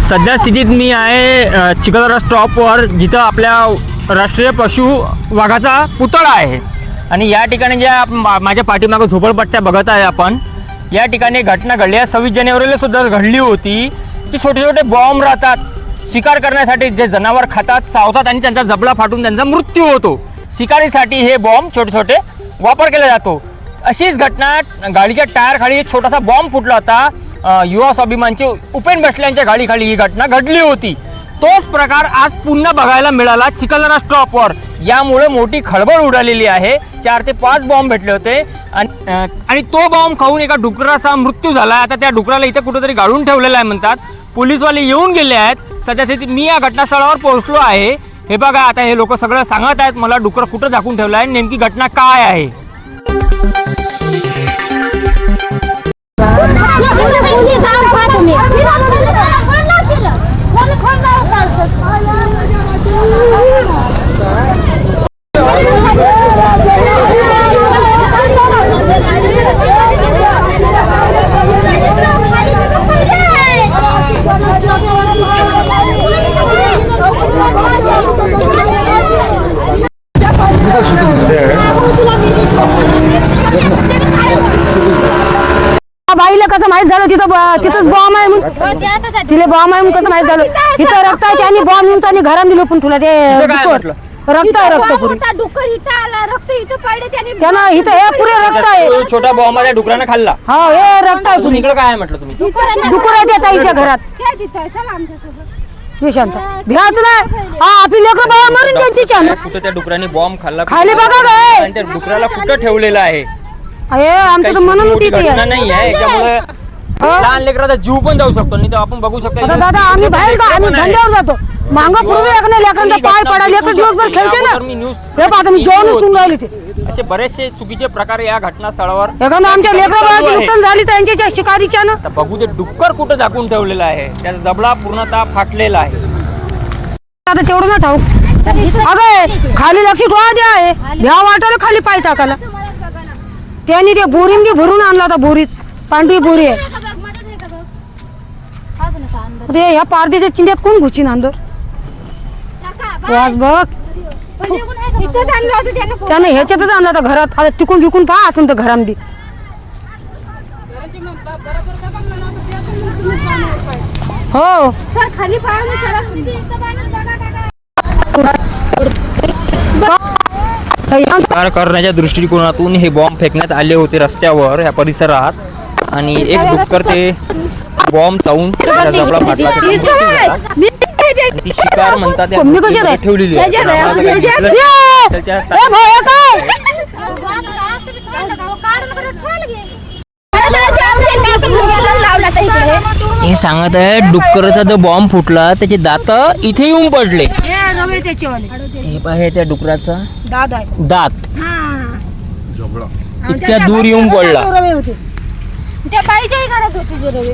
सध्या स्थितीत मी आहे चिखलदरा स्टॉपवर, जिथं आपल्या राष्ट्रीय पशु वाघाचा पुतळा आहे. आणि या ठिकाणी ज्या माझ्या पाठीमागं झोपडपट्ट्या बघत आहे आपण, या ठिकाणी घटना घडली आहे. 26 जानेवारीला सुद्धा घडली होती. ते छोटे छोटे बॉम्ब राहतात शिकार करण्यासाठी, जे जनावर खातात, चावतात आणि त्यांचा जबडा फाटून त्यांचा मृत्यू होतो. शिकारीसाठी हे बॉम्ब छोटे छोटे वापर केला जातो. अशीच घटना गाडीच्या टायर खाली एक छोटासा बॉम्ब फुटला होता. युवा स्वाभिमानचे उपेन बसल्यांच्या गाडीखाली ही घटना घडली होती. तोच प्रकार आज पुन्हा बघायला मिळाला चिखलदरा स्टॉपवर. यामुळे मोठी खळबळ उडालेली आहे. 4 ते 5 बॉम्ब भेटले होते आणि तो बॉम्ब खाऊन एका डुकराचा मृत्यू झाला. आता त्या डुकराला इथे कुठेतरी गाडून ठेवलेला आहे म्हणतात. पोलीसवाले येऊन गेले आहेत. सध्या स्थितीत मी या घटनास्थळावर पोहोचलो आहे. हे बघा, आता हे लोक सगळं सांगत आहेत मला डुकर कुठं झाकून ठेवलं आहे, नेमकी घटना काय आहे. बाईला कसं माहित झालं तिथंच बॉम्ब आहे म्हणून, तिला बॉम्ब आहे म्हणून कसं माहित झालं. इथं रक्त आहे, त्यांनी बॉम्ब नेऊन आणि घरात दिलं. पण तुला ते रक्त आहे, रक्त पुरी त्यानं इथं हे पुरे रक्त आहे. छोटा बॉम्ब त्या डुकरानं खाल्ला. हा, हे रक्त आहे पुरी. इकडे काय म्हटलं तुम्ही? डुकर आहे त्या ताईच्या घरात. शांत भिरायचं नाही. हा, आपली लेकरं बाळा मारून त्यांची छान. कुठे त्या डुकराने बॉम्ब खाली बघा काय, आणि त्या डुकराला कुठं ठेवलेलं आहे. आमचं तर म्हणून नाही आहे. त्यामुळे लहान लेकराचा जीव पण जाऊ शकतो. नाही तर आपण बघू शकतो. दादा, आम्ही बाहेर का आम्ही धंद्यावर जातो. मागं पुढे लेकरांचा पाय पडायला लेकर दिवसभर खेळते ना. हे पाहता मी जेवण उठून राहिले. ते असे बरेचसे चुकीचे प्रकार या घटनास्थळावर. आमच्या लेकराबाळाचे नुकसान झाली त्यांच्या शिकारीच्या ना. बघू ते डुक्कर कुठं झाकून ठेवलेला आहे. त्याचा जबडा पूर्णतः फाटलेला आहे. आता तेवढं ना ठाऊक. अगं खाली लक्ष ठेवा द्या. भ्या वाटायला खाली पाय टाकायला. त्यांनी ते बोरींनी भरून आणला होता. बोरीत पांढरी बोरी आहे. अरे या पारदेच्या चिंध्यात कोण घुसीन अंदर वाज बघ. त्यानं ह्याच्यातच आणला होता घरात. आता तिकून बिकून पहा असं तर घरामध्ये. हो खाली शिकार करण्याच्या दृष्टिकोनातून हे बॉम्ब फेकण्यात आले होते रस्त्यावर या परिसरात. आणि एक डुक्कर ते बॉम्ब चावून जबडा फाटला. ती शिकार म्हणतात ठेवलेली आहे. हे सांगत आहे डुक्कराचा जो बॉम्ब फुटला त्याचे दात इथे येऊन पडले. हे पाहे त्या डुकराचा दात इतक्या दूर येऊन पडला. त्या बाईच्याही घरात होती.